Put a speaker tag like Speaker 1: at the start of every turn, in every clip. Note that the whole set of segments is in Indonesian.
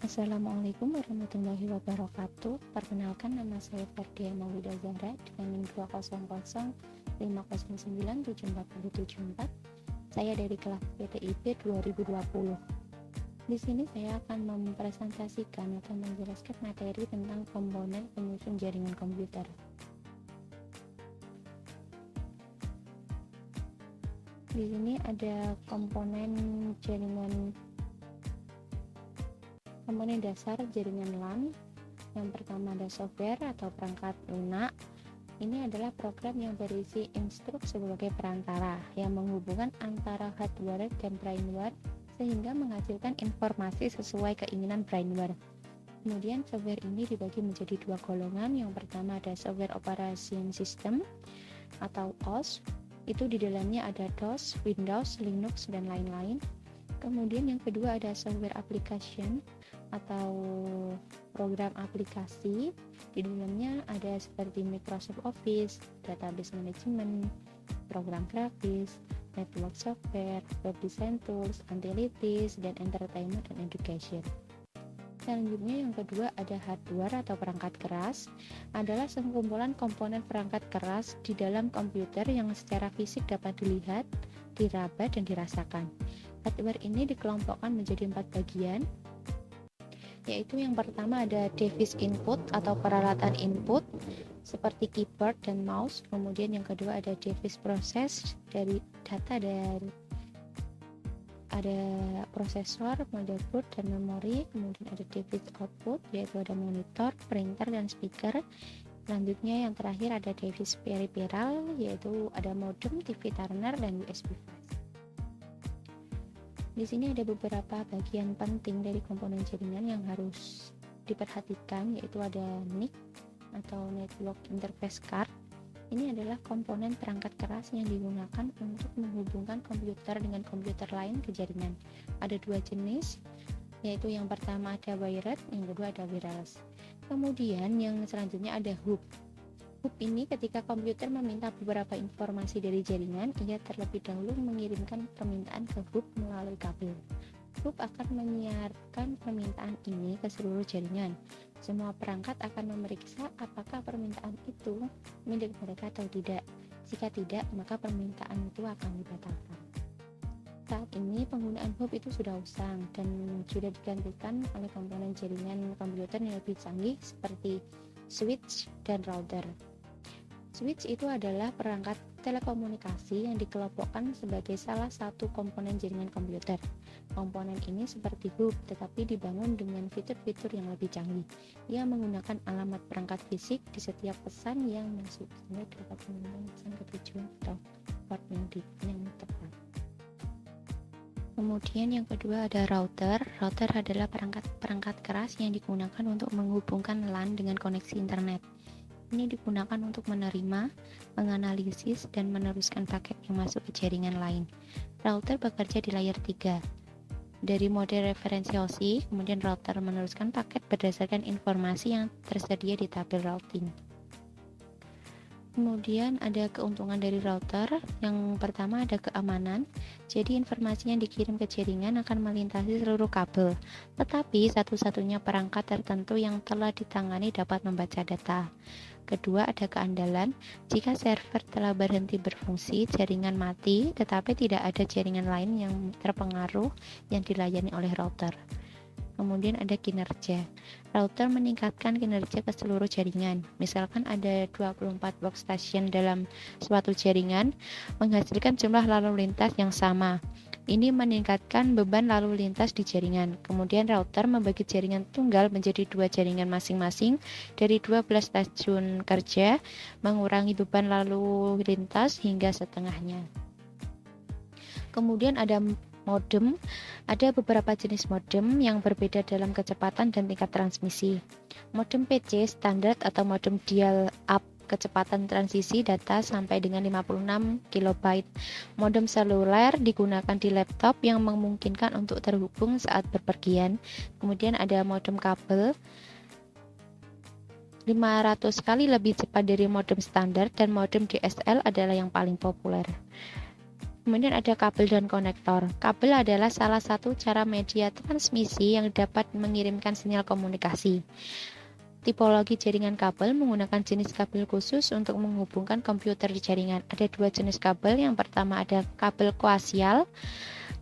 Speaker 1: Assalamualaikum warahmatullahi wabarakatuh. Perkenalkan, nama saya Ferdia Maulida Zahra dengan NIM 20050097447. Saya dari kelas PTIP 2020. Di sini saya akan mempresentasikan atau menjelaskan materi tentang komponen penyusun jaringan komputer. Di sini ada komponen dasar jaringan LAN. Yang pertama ada software atau perangkat lunak. Ini adalah program yang berisi instruk sebagai perantara yang menghubungkan antara hardware dan brainware sehingga menghasilkan informasi sesuai keinginan brainware. Kemudian software ini dibagi menjadi dua golongan. Yang pertama ada software operation system atau OS. Itu di dalamnya ada DOS, Windows, Linux, dan lain-lain. Kemudian yang kedua ada software application atau program aplikasi. Di dalamnya ada seperti Microsoft Office, database management, program grafis, network software, web design tools, utilities, dan entertainment and education. Selanjutnya yang kedua ada hardware atau perangkat keras, adalah sekumpulan komponen perangkat keras di dalam komputer yang secara fisik dapat dilihat, diraba, dan dirasakan. Hardware ini dikelompokkan menjadi 4 bagian, yaitu yang pertama ada device input atau peralatan input seperti keyboard dan mouse. Kemudian yang kedua ada device proses dari data dari ada prosesor, motherboard, dan memori. Kemudian ada device output, yaitu ada monitor, printer, dan speaker. Selanjutnya yang terakhir ada device peripheral, yaitu ada modem, TV tuner, dan USB flash. Di sini ada beberapa bagian penting dari komponen jaringan yang harus diperhatikan, yaitu ada NIC atau Network Interface Card. Ini adalah komponen perangkat keras yang digunakan untuk menghubungkan komputer dengan komputer lain ke jaringan. Ada dua jenis, yaitu yang pertama ada wired, yang kedua ada wireless. Kemudian yang selanjutnya ada hub. Hub ini ketika komputer meminta beberapa informasi dari jaringan, ia terlebih dahulu mengirimkan permintaan ke hub melalui kabel. Hub akan menyiarkan permintaan ini ke seluruh jaringan. Semua perangkat akan memeriksa apakah permintaan itu milik mereka atau tidak. Jika tidak, maka permintaan itu akan dibatalkan. Saat ini penggunaan hub itu sudah usang dan sudah digantikan oleh komponen jaringan komputer yang lebih canggih seperti switch dan router. Switch itu adalah perangkat telekomunikasi yang dikelompokkan sebagai salah satu komponen jaringan komputer. Komponen ini seperti hub, tetapi dibangun dengan fitur-fitur yang lebih canggih. Ia menggunakan alamat perangkat fisik di setiap pesan yang masuk, sehingga dapat mengirim pesan ke tujuan atau port yang tepat. Kemudian yang kedua ada router. Router adalah perangkat keras yang digunakan untuk menghubungkan LAN dengan koneksi internet. Ini digunakan untuk menerima, menganalisis, dan meneruskan paket yang masuk ke jaringan lain. Router bekerja di layer 3. Dari mode referensi OSI, kemudian router meneruskan paket berdasarkan informasi yang tersedia di tabel routing. Kemudian ada keuntungan dari router. Yang pertama ada keamanan. Jadi informasi yang dikirim ke jaringan akan melintasi seluruh kabel. Tetapi satu-satunya perangkat tertentu yang telah ditangani dapat membaca data. Kedua ada keandalan. Jika server telah berhenti berfungsi, jaringan mati, tetapi tidak ada jaringan lain yang terpengaruh yang dilayani oleh router. Kemudian ada kinerja. Router meningkatkan kinerja ke seluruh jaringan. Misalkan ada 24 workstation dalam suatu jaringan, menghasilkan jumlah lalu lintas yang sama. Ini meningkatkan beban lalu lintas di jaringan. Kemudian router membagi jaringan tunggal menjadi 2 jaringan masing-masing dari 12 stasiun kerja, mengurangi beban lalu lintas hingga setengahnya. Kemudian ada modem. Ada beberapa jenis modem yang berbeda dalam kecepatan dan tingkat transmisi. Modem PC standar atau modem dial-up kecepatan transisi data sampai dengan 56 KB. Modem seluler digunakan di laptop yang memungkinkan untuk terhubung saat bepergian. Kemudian ada modem kabel 500 kali lebih cepat dari modem standar, dan modem DSL adalah yang paling populer. Kemudian ada kabel dan konektor. Kabel adalah salah satu cara media transmisi yang dapat mengirimkan sinyal komunikasi. Tipologi jaringan kabel menggunakan jenis kabel khusus untuk menghubungkan komputer di jaringan. Ada dua jenis kabel. Yang pertama ada kabel koaksial.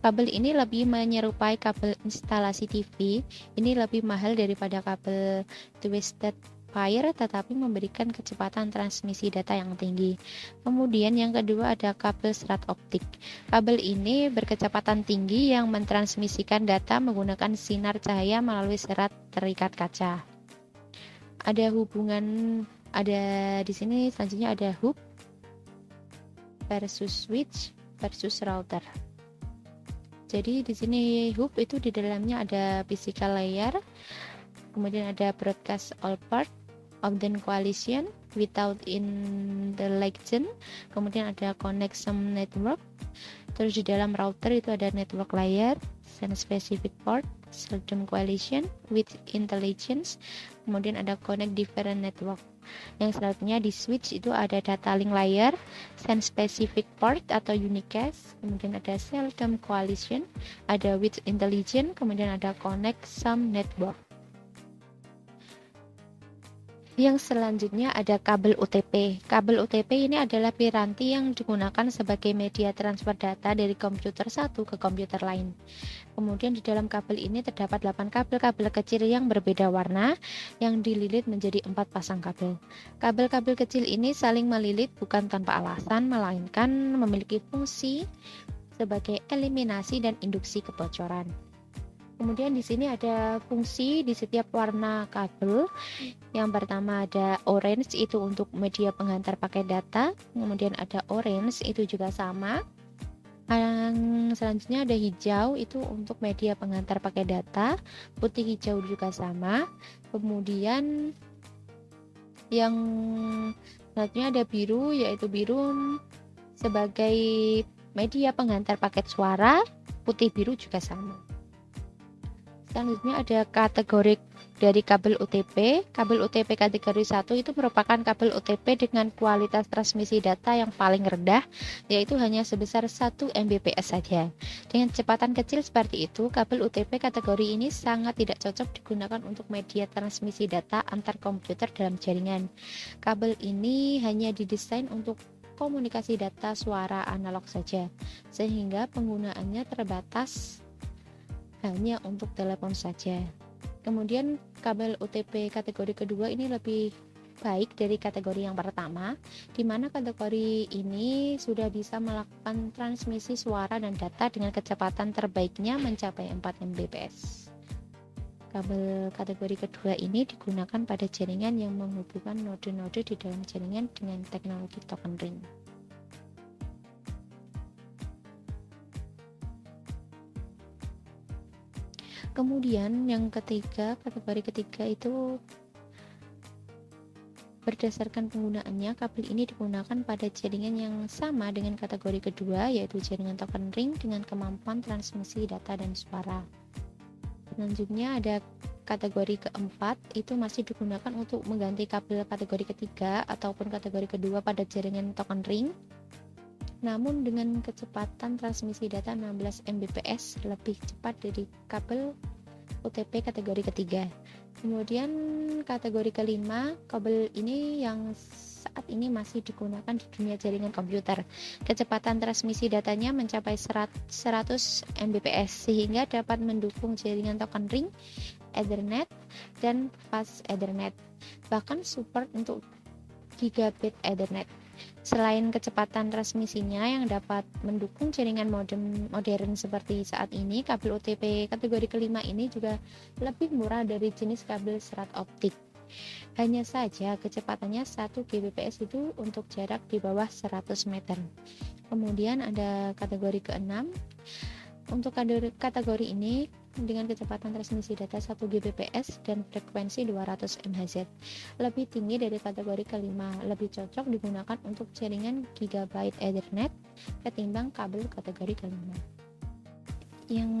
Speaker 1: Kabel ini lebih menyerupai kabel instalasi TV. Ini lebih mahal daripada kabel twisted pair, tetapi memberikan kecepatan transmisi data yang tinggi. Kemudian yang kedua ada kabel serat optik. Kabel ini berkecepatan tinggi yang mentransmisikan data menggunakan sinar cahaya melalui serat terikat kaca. Ada di sini selanjutnya ada hub versus switch versus router. Jadi di sini hub itu di dalamnya ada physical layer, kemudian ada broadcast all part of the coalition without intelligence, kemudian ada connect some network. Terus di dalam router itu ada network layer, send specific port, seldom coalition with intelligence, kemudian ada connect different network. Yang selanjutnya di switch itu ada data link layer, send specific port atau unicast, kemudian ada seldom coalition, ada with intelligence, kemudian ada connect some network. Yang selanjutnya ada kabel UTP. Kabel UTP ini adalah piranti yang digunakan sebagai media transfer data dari komputer satu ke komputer lain. Kemudian di dalam kabel ini terdapat 8 kabel-kabel kecil yang berbeda warna yang dililit menjadi 4 pasang kabel. Kabel-kabel kecil ini saling melilit bukan tanpa alasan, melainkan memiliki fungsi sebagai eliminasi dan induksi kebocoran. Kemudian di sini ada fungsi di setiap warna kabel. Yang pertama ada orange, itu untuk media penghantar paket data. Kemudian ada orange, itu juga sama. Yang selanjutnya ada hijau, itu untuk media penghantar paket data. Putih hijau juga sama. Kemudian yang selanjutnya ada biru, yaitu biru sebagai media penghantar paket suara. Putih biru juga sama. Selanjutnya ada kategori dari kabel UTP. Kabel UTP kategori 1 itu merupakan kabel UTP dengan kualitas transmisi data yang paling rendah, yaitu hanya sebesar 1 Mbps saja. Dengan kecepatan kecil seperti itu, kabel UTP kategori ini sangat tidak cocok digunakan untuk media transmisi data antar komputer dalam jaringan. Kabel ini hanya didesain untuk komunikasi data suara analog saja, sehingga penggunaannya terbatas hanya untuk telepon saja. Kemudian kabel UTP kategori kedua ini lebih baik dari kategori yang pertama, di mana kategori ini sudah bisa melakukan transmisi suara dan data dengan kecepatan terbaiknya mencapai 4 Mbps. Kabel kategori kedua ini digunakan pada jaringan yang menghubungkan node-node di dalam jaringan dengan teknologi token ring. Kemudian yang ketiga, kategori ketiga itu berdasarkan penggunaannya, kabel ini digunakan pada jaringan yang sama dengan kategori kedua, yaitu jaringan token ring dengan kemampuan transmisi data dan suara. Selanjutnya ada kategori keempat, itu masih digunakan untuk mengganti kabel kategori ketiga ataupun kategori kedua pada jaringan token ring, namun dengan kecepatan transmisi data 16 Mbps lebih cepat dari kabel UTP kategori ketiga. Kemudian kategori kelima, kabel ini yang saat ini masih digunakan di dunia jaringan komputer. Kecepatan transmisi datanya mencapai 100 Mbps sehingga dapat mendukung jaringan token ring, Ethernet, dan fast Ethernet. Bahkan support untuk gigabit Ethernet. Selain kecepatan transmisinya yang dapat mendukung jaringan modern seperti saat ini, kabel UTP kategori kelima ini juga lebih murah dari jenis kabel serat optik. Hanya saja kecepatannya 1 Gbps itu untuk jarak di bawah 100 meter. Kemudian ada kategori keenam. Untuk kategori ini dengan kecepatan transmisi data 1 Gbps dan frekuensi 200 MHz. Lebih tinggi dari kategori kelima, lebih cocok digunakan untuk jaringan Gigabit Ethernet ketimbang kabel kategori kelima. Yang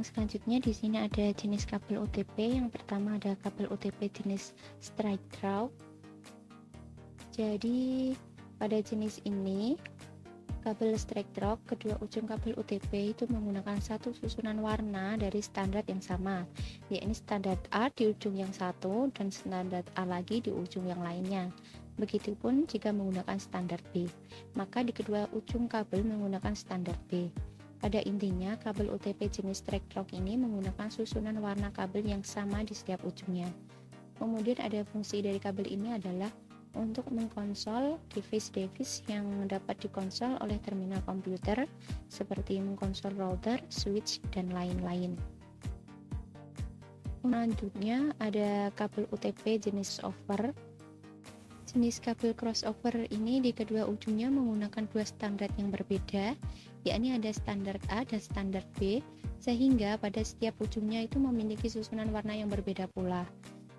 Speaker 1: selanjutnya di sini ada jenis kabel UTP. Yang pertama ada kabel UTP jenis straight draw. Jadi pada jenis ini kabel straight draw, kedua ujung kabel UTP itu menggunakan satu susunan warna dari standar yang sama, yakni standar A di ujung yang satu dan standar A lagi di ujung yang lainnya. Begitupun jika menggunakan standar B, maka di kedua ujung kabel menggunakan standar B. Pada intinya, kabel UTP jenis straight draw ini menggunakan susunan warna kabel yang sama di setiap ujungnya. Kemudian ada fungsi dari kabel ini adalah untuk mengkonsol device-device yang dapat dikonsol oleh terminal komputer seperti mengkonsol router, switch, dan lain-lain. Selanjutnya ada kabel UTP jenis crossover. Jenis kabel crossover ini di kedua ujungnya menggunakan dua standar yang berbeda, yakni ada standar A dan standar B, sehingga pada setiap ujungnya itu memiliki susunan warna yang berbeda pula.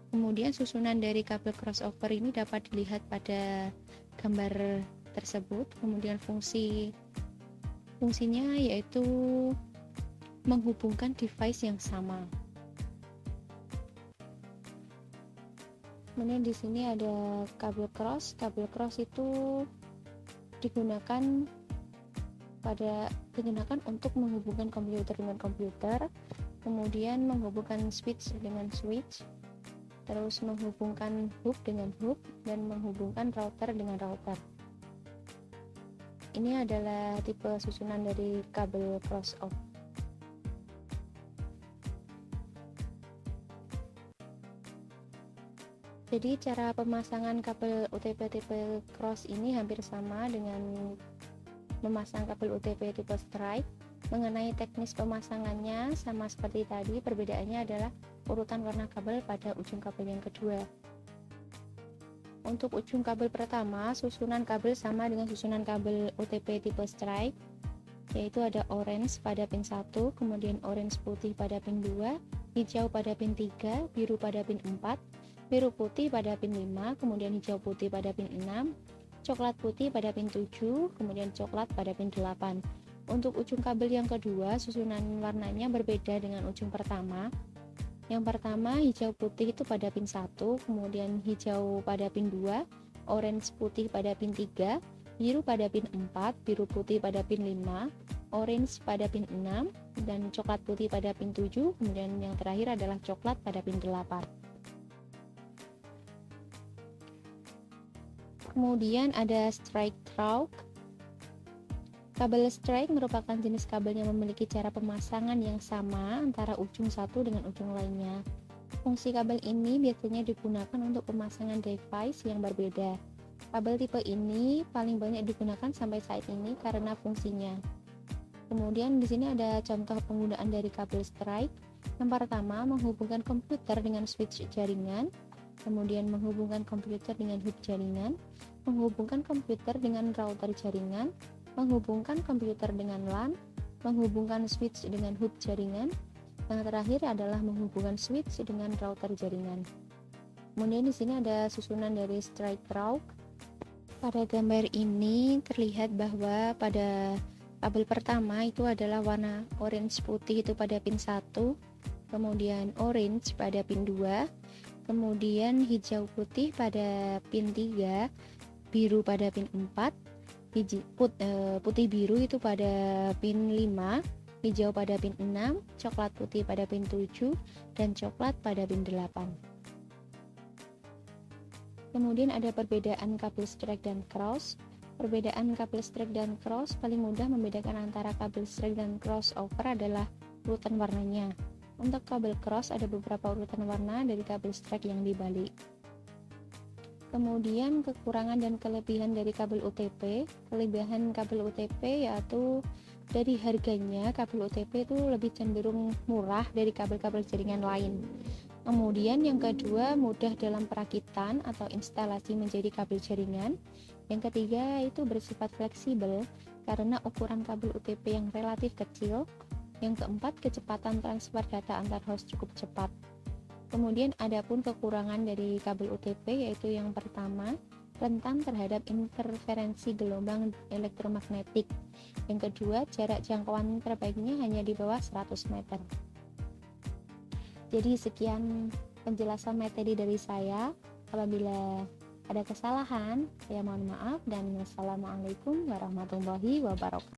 Speaker 1: Kemudian susunan dari kabel crossover ini dapat dilihat pada gambar tersebut. Kemudian fungsinya yaitu menghubungkan device yang sama. Kemudian di sini ada kabel cross. Kabel cross itu digunakan untuk menghubungkan komputer dengan komputer, kemudian menghubungkan switch dengan switch, terus menghubungkan hub dengan hub, dan menghubungkan router dengan router. Ini adalah tipe susunan dari kabel crossover. Jadi cara pemasangan kabel UTP tipe cross ini hampir sama dengan memasang kabel UTP tipe straight. Mengenai teknis pemasangannya sama seperti tadi, perbedaannya adalah urutan warna kabel pada ujung kabel yang kedua. Untuk ujung kabel pertama, susunan kabel sama dengan susunan kabel UTP tipe straight, yaitu ada orange pada pin 1, kemudian orange putih pada pin 2, hijau pada pin 3, biru pada pin 4, biru putih pada pin 5, kemudian hijau putih pada pin 6, coklat putih pada pin 7, kemudian coklat pada pin 8. Untuk ujung kabel yang kedua, susunan warnanya berbeda dengan ujung pertama. Yang pertama, hijau putih itu pada pin 1, kemudian hijau pada pin 2, orange putih pada pin 3, biru pada pin 4, biru putih pada pin 5, orange pada pin 6, dan coklat putih pada pin 7, kemudian yang terakhir adalah coklat pada pin 8. Kemudian ada straight draw. Kabel straight merupakan jenis kabel yang memiliki cara pemasangan yang sama antara ujung satu dengan ujung lainnya. Fungsi kabel ini biasanya digunakan untuk pemasangan device yang berbeda. Kabel tipe ini paling banyak digunakan sampai saat ini karena fungsinya. Kemudian di sini ada contoh penggunaan dari kabel straight. Yang pertama, menghubungkan komputer dengan switch jaringan, kemudian menghubungkan komputer dengan hub jaringan, menghubungkan komputer dengan router jaringan, menghubungkan komputer dengan LAN, menghubungkan switch dengan hub jaringan, yang terakhir adalah menghubungkan switch dengan router jaringan. Kemudian di sini ada susunan dari straight draw. Pada gambar ini terlihat bahwa pada kabel pertama itu adalah warna orange putih itu pada pin 1, kemudian orange pada pin 2, kemudian hijau putih pada pin 3, biru pada pin 4, putih biru itu pada pin 5, hijau pada pin 6, coklat putih pada pin 7, dan coklat pada pin 8. Kemudian ada perbedaan kabel straight dan cross. Perbedaan kabel straight dan cross paling mudah membedakan antara kabel straight dan crossover adalah urutan warnanya. Untuk kabel cross ada beberapa urutan warna dari kabel straight yang dibalik. Kemudian kekurangan dan kelebihan dari kabel UTP. Kelebihan kabel UTP yaitu dari harganya, kabel UTP itu lebih cenderung murah dari kabel-kabel jaringan lain. Kemudian yang kedua, mudah dalam perakitan atau instalasi menjadi kabel jaringan. Yang ketiga, itu bersifat fleksibel karena ukuran kabel UTP yang relatif kecil. Yang keempat, kecepatan transfer data antar host cukup cepat. Kemudian ada pun kekurangan dari kabel UTP, yaitu yang pertama, rentan terhadap interferensi gelombang elektromagnetik. Yang kedua, jarak jangkauan terbaiknya hanya di bawah 100 meter. Jadi sekian penjelasan materi dari saya. Apabila ada kesalahan, ya mohon maaf, dan wassalamualaikum warahmatullahi wabarakatuh.